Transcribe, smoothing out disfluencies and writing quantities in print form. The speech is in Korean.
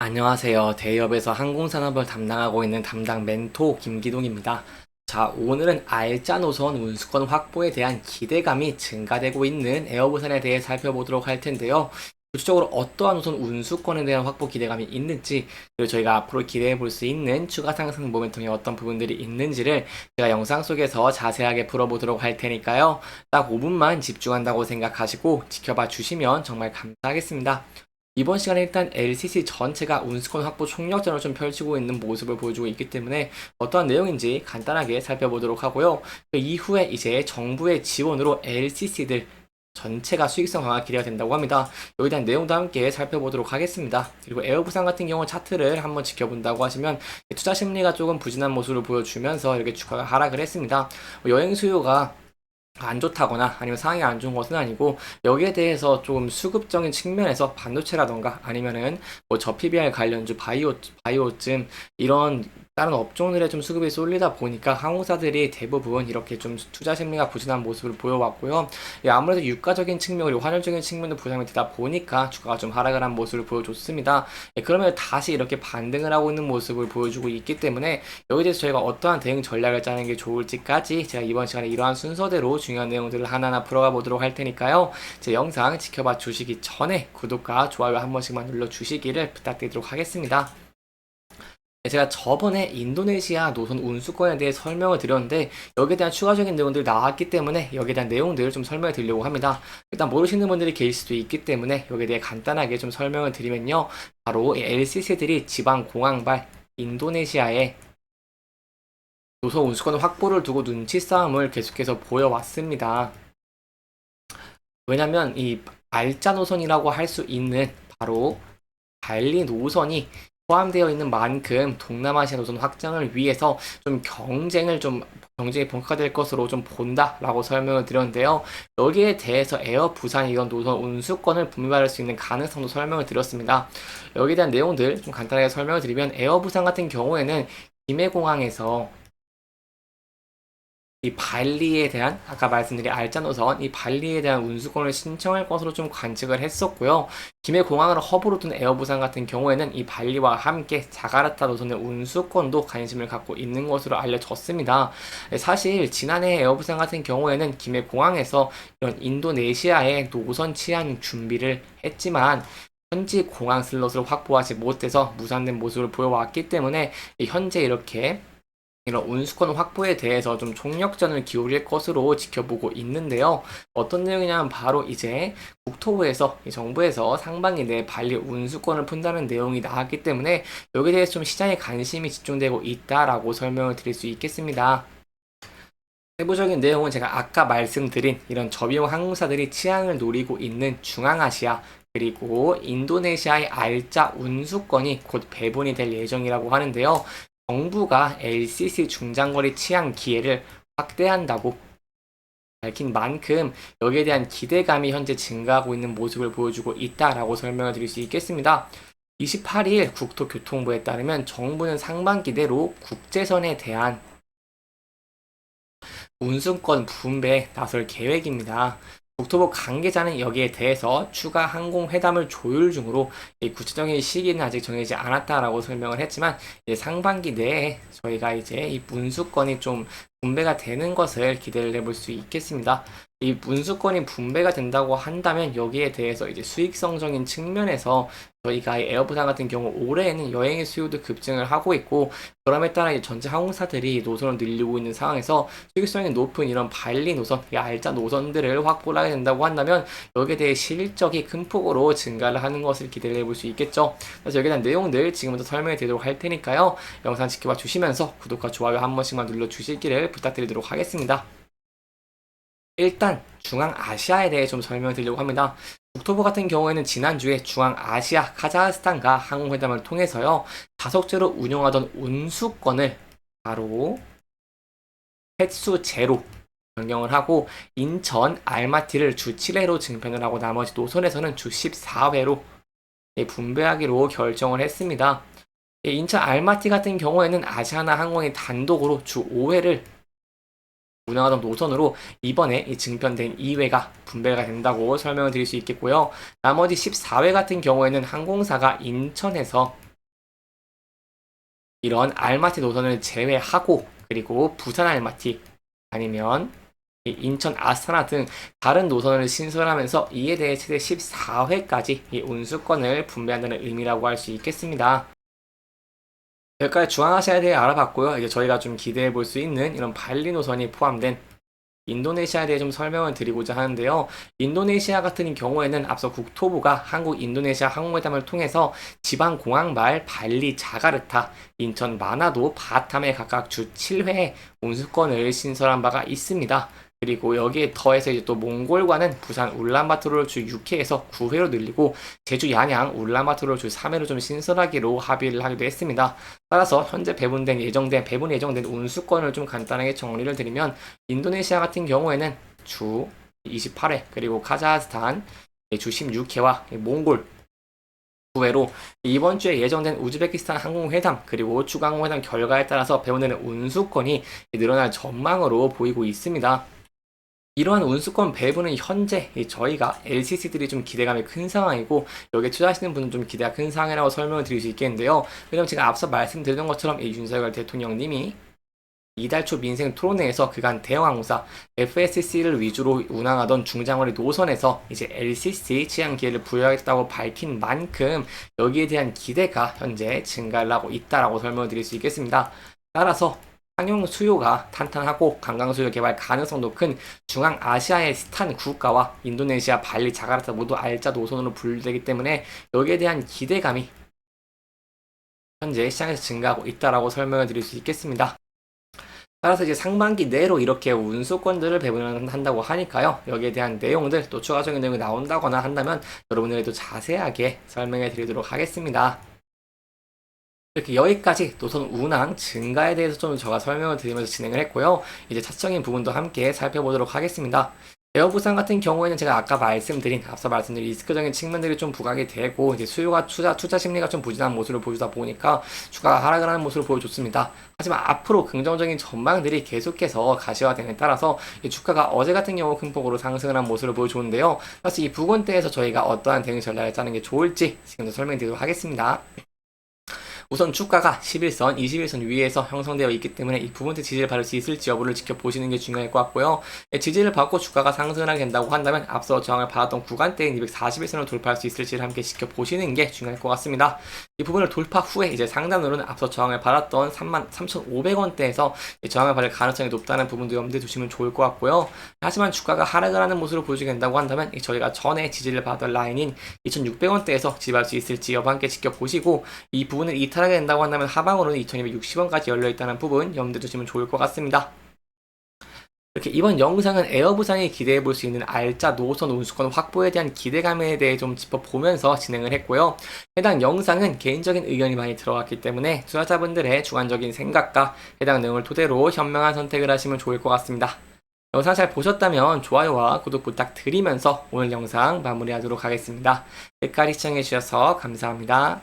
안녕하세요. 대기업에서 항공산업을 담당하고 있는 담당 멘토 김기동입니다. 자, 오늘은 알짜 노선 운수권 확보에 대한 기대감이 증가되고 있는 에어부산에 대해 살펴보도록 할 텐데요. 구체적으로 어떠한 노선 운수권에 대한 확보 기대감이 있는지, 그리고 저희가 앞으로 기대해 볼 수 있는 추가 상승 모멘텀이 어떤 부분들이 있는지를 제가 영상 속에서 자세하게 풀어보도록 할 테니까요. 딱 5분만 집중한다고 생각하시고 지켜봐 주시면 정말 감사하겠습니다. 이번 시간에 일단 LCC 전체가 운수권 확보 총력전을 좀 펼치고 있는 모습을 보여주고 있기 때문에 어떠한 내용인지 간단하게 살펴보도록 하고요. 그 이후에 이제 정부의 지원으로 LCC들 전체가 수익성 강화 기대가 된다고 합니다. 여기에 대한 내용도 함께 살펴보도록 하겠습니다. 그리고 에어부산 같은 경우 차트를 한번 지켜본다고 하시면 투자 심리가 조금 부진한 모습을 보여주면서 이렇게 주가가 하락을 했습니다. 여행 수요가 안 좋다거나 아니면 상황이 안 좋은 것은 아니고 여기에 대해서 조금 수급적인 측면에서 반도체라던가 아니면은 뭐 저 PBR 관련주 바이오쯤 이런 다른 업종들의 좀 수급이 쏠리다 보니까 항공사들이 대부분 이렇게 좀 투자 심리가 부진한 모습을 보여왔고요. 아무래도 유가적인 측면 그리고 환율적인 측면도 부담이 되다 보니까 주가가 좀 하락을 한 모습을 보여줬습니다. 그러면 다시 이렇게 반등을 하고 있는 모습을 보여주고 있기 때문에 여기에 대해서 저희가 어떠한 대응 전략을 짜는 게 좋을지까지 제가 이번 시간에 이러한 순서대로 중요한 내용들을 하나하나 풀어가 보도록 할 테니까요. 제 영상 지켜봐 주시기 전에 구독과 좋아요 한 번씩만 눌러주시기를 부탁드리도록 하겠습니다. 제가 저번에 인도네시아 노선 운수권에 대해 설명을 드렸는데 여기에 대한 추가적인 내용들이 나왔기 때문에 여기에 대한 내용들을 좀 설명을 드리려고 합니다. 일단 모르시는 분들이 계실 수도 있기 때문에 여기에 대해 간단하게 좀 설명을 드리면요. 바로 LCC들이 지방공항발 인도네시아에 노선 운수권 확보를 두고 눈치 싸움을 계속해서 보여왔습니다. 왜냐면 이 알짜 노선이라고 할 수 있는 바로 발리 노선이 포함되어 있는 만큼 동남아시아 노선 확장을 위해서 경쟁이 본격화될 것으로 좀 본다라고 설명을 드렸는데요. 여기에 대해서 에어 부산 이런 노선 운수권을 분배받을 수 있는 가능성도 설명을 드렸습니다. 여기에 대한 내용들 좀 간단하게 설명을 드리면 에어 부산 같은 경우에는 김해공항에서 이 발리에 대한 아까 말씀드린 알짜 노선 이 발리에 대한 운수권을 신청할 것으로 좀 관측을 했었고요. 김해 공항을 허브로 둔 에어부산 같은 경우에는 이 발리와 함께 자카르타 노선의 운수권도 관심을 갖고 있는 것으로 알려졌습니다. 사실 지난해 에어부산 같은 경우에는 김해 공항에서 이런 인도네시아의 노선 치안 준비를 했지만 현지 공항 슬롯을 확보하지 못해서 무산된 모습을 보여왔기 때문에 현재 이렇게 이런 운수권 확보에 대해서 좀 총력전을 기울일 것으로 지켜보고 있는데요. 어떤 내용이냐면 바로 이제 국토부에서 정부에서 상반기 내에 발리 운수권을 푼다는 내용이 나왔기 때문에 여기에 대해서 좀 시장에 관심이 집중되고 있다라고 설명을 드릴 수 있겠습니다. 세부적인 내용은 제가 아까 말씀드린 이런 저비용 항공사들이 취향을 노리고 있는 중앙아시아 그리고 인도네시아의 알짜 운수권이 곧 배분이 될 예정이라고 하는데요. 정부가 LCC 중장거리 취향 기회를 확대한다고 밝힌 만큼 여기에 대한 기대감이 현재 증가하고 있는 모습을 보여주고 있다라고 설명을 드릴 수 있겠습니다. 28일 국토교통부에 따르면 정부는 상반기 내로 국제선에 대한 운수권 분배에 나설 계획입니다. 국토부 관계자는 여기에 대해서 추가 항공회담을 조율 중으로 구체적인 시기는 아직 정해지지 않았다라고 설명을 했지만 상반기 내에 저희가 이제 이 운수권이 좀 분배가 되는 것을 기대를 해볼 수 있겠습니다. 이 운수권이 분배가 된다고 한다면 여기에 대해서 이제 수익성적인 측면에서 저희가 에어부산 같은 경우 올해에는 여행의 수요도 급증을 하고 있고 그럼에 따라 전체 항공사들이 노선을 늘리고 있는 상황에서 수익성이 높은 이런 발리 노선, 알짜 노선들을 확보를 하게 된다고 한다면 여기에 대해 실적이 큰 폭으로 증가를 하는 것을 기대를 해볼 수 있겠죠. 그래서 여기에 대한 내용들 지금부터 설명해 드리도록 할 테니까요. 영상 지켜봐 주시면서 구독과 좋아요 한 번씩만 눌러 주시기를 부탁드리도록 하겠습니다. 일단 중앙아시아에 대해 좀 설명드리려고 합니다. 국토부 같은 경우에는 지난주에 중앙아시아 카자흐스탄과 항공회담을 통해서요. 다속제로 운영하던 운수권을 바로 횟수 제로 변경을 하고 인천 알마티를 주 7회로 증편을 하고 나머지 노선에서는 주 14회로 분배하기로 결정을 했습니다. 인천 알마티 같은 경우에는 아시아나 항공이 단독으로 주 5회를 운영하던 노선으로 이번에 이 증편된 2회가 분배가 된다고 설명을 드릴 수 있겠고요. 나머지 14회 같은 경우에는 항공사가 인천에서 이런 알마티 노선을 제외하고 그리고 부산 알마티 아니면 인천 아스타나 등 다른 노선을 신설하면서 이에 대해 최대 14회까지 이 운수권을 분배한다는 의미라고 할 수 있겠습니다. 여기까지 중앙아시아에 대해 알아봤고요. 이제 저희가 좀 기대해 볼 수 있는 이런 발리 노선이 포함된 인도네시아에 대해 좀 설명을 드리고자 하는데요. 인도네시아 같은 경우에는 앞서 국토부가 한국 인도네시아 항공회담을 통해서 지방 공항말 발리 자카르타, 인천 마나도 바탐에 각각 주 7회 운수권을 신설한 바가 있습니다. 그리고 여기에 더해서 이제 또 몽골과는 부산 울란바토르를 주 6회에서 9회로 늘리고 제주 양양 울란바토르를 주 3회로 좀 신설하기로 합의를 하기도 했습니다. 따라서 현재 배분 예정된 운수권을 좀 간단하게 정리를 드리면 인도네시아 같은 경우에는 주 28회 그리고 카자흐스탄 주 16회와 몽골 9회로 이번 주에 예정된 우즈베키스탄 항공회담 그리고 추가 항공회담 결과에 따라서 배분되는 운수권이 늘어날 전망으로 보이고 있습니다. 이러한 운수권 배분은 현재 저희가 LCC들이 좀 기대감이 큰 상황이고 여기에 투자하시는 분은 좀 기대가 큰 상황이라고 설명을 드릴 수 있겠는데요. 왜냐면 제가 앞서 말씀드렸던 것처럼 이 윤석열 대통령님이 이달 초 민생 토론회에서 그간 대형항공사 FSC를 위주로 운항하던 중장거리 노선에서 이제 LCC 취향 기회를 부여하겠다고 밝힌 만큼 여기에 대한 기대가 현재 증가를 하고 있다라고 설명을 드릴 수 있겠습니다. 따라서 상용 수요가 탄탄하고 관광 수요 개발 가능성도 큰 중앙아시아의 스탄 국가와 인도네시아 발리 자카르타 모두 알짜 노선으로 분류되기 때문에 여기에 대한 기대감이 현재 시장에서 증가하고 있다라고 설명을 드릴 수 있겠습니다. 따라서 이제 상반기 내로 이렇게 운수권들을 배분한다고 하니까요. 여기에 대한 내용들 또 추가적인 내용이 나온다거나 한다면 여러분들에게 자세하게 설명해 드리도록 하겠습니다. 이렇게 여기까지 노선 운항 증가에 대해서 좀 제가 설명을 드리면서 진행을 했고요. 이제 차적인 부분도 함께 살펴보도록 하겠습니다. 에어부산 같은 경우에는 제가 아까 앞서 말씀드린 리스크적인 측면들이 좀 부각이 되고 이제 수요가 투자 심리가 좀 부진한 모습을 보여주다 보니까 주가가 하락을 하는 모습을 보여줬습니다. 하지만 앞으로 긍정적인 전망들이 계속해서 가시화됨에 따라서 이 주가가 어제 같은 경우 큰 폭으로 상승을 한 모습을 보여줬는데요. 그래서 이 부분대에서 저희가 어떠한 대응 전략을 짜는 게 좋을지 지금도 설명드리도록 하겠습니다. 우선 주가가 11선, 21선 위에서 형성되어 있기 때문에 이 부분대 지지를 받을 수 있을지 여부를 지켜보시는 게 중요할 것 같고요. 지지를 받고 주가가 상승을 하게 된다고 한다면 앞서 저항을 받았던 구간대인 241선을 돌파할 수 있을지를 함께 지켜보시는 게 중요할 것 같습니다. 이 부분을 돌파 후에 이제 상단으로는 앞서 저항을 받았던 33,500원대에서 저항을 받을 가능성이 높다는 부분도 염두에 두시면 좋을 것 같고요. 하지만 주가가 하락을 하는 모습을 보여주게 된다고 한다면 저희가 전에 지지를 받았던 라인인 2,600원대에서 지지할 수 있을지 여부 함께 지켜보시고 이 부분을 이탈하게 된다고 한다면 하방으로는 2,260원까지 열려있다는 부분 염두에 두시면 좋을 것 같습니다. 이렇게 이번 영상은 에어부산이 기대해 볼 수 있는 알짜 노선 운수권 확보에 대한 기대감에 대해 좀 짚어보면서 진행을 했고요. 해당 영상은 개인적인 의견이 많이 들어갔기 때문에 투자자분들의 주관적인 생각과 해당 내용을 토대로 현명한 선택을 하시면 좋을 것 같습니다. 영상 잘 보셨다면 좋아요와 구독 부탁드리면서 오늘 영상 마무리하도록 하겠습니다. 끝까지 시청해주셔서 감사합니다.